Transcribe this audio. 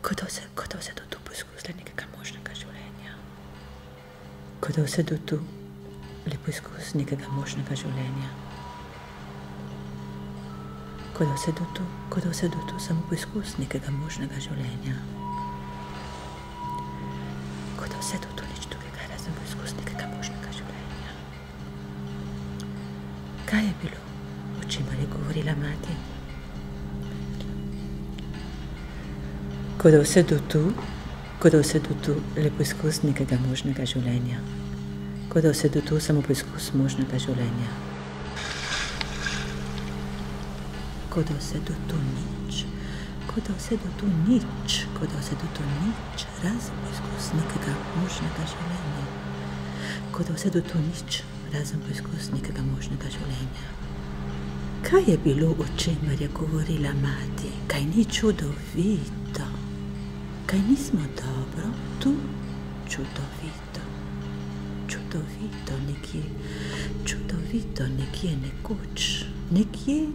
Kdo se do tu poskusila nekega možnega življenja? Kdo se do tu le poskus nekega možnega življenja? Kdo se do tu samo poskus nekega možnega življenja? Kdo se do tu nič drugega razen poskus nekega možnega življenja? Kaj je bilo, o čemer je govorila mati? Kdo se do tu le poskus nekega možnega življenja? Kdo se do tu samo poskus možnega življenja? Kdo se do tu nič? Kdo se do tu nič? Kdo se do tu nič razen poskus nekega možnega življenja? Kdo se do tu nič razen poskus nekega možnega življenja? Kaj je bilo, o čemer je govorila mati? Kaj ni čudovito? Kaj nismo dobro tu? Čudovito. Čudovito nekje nekoč. Nekje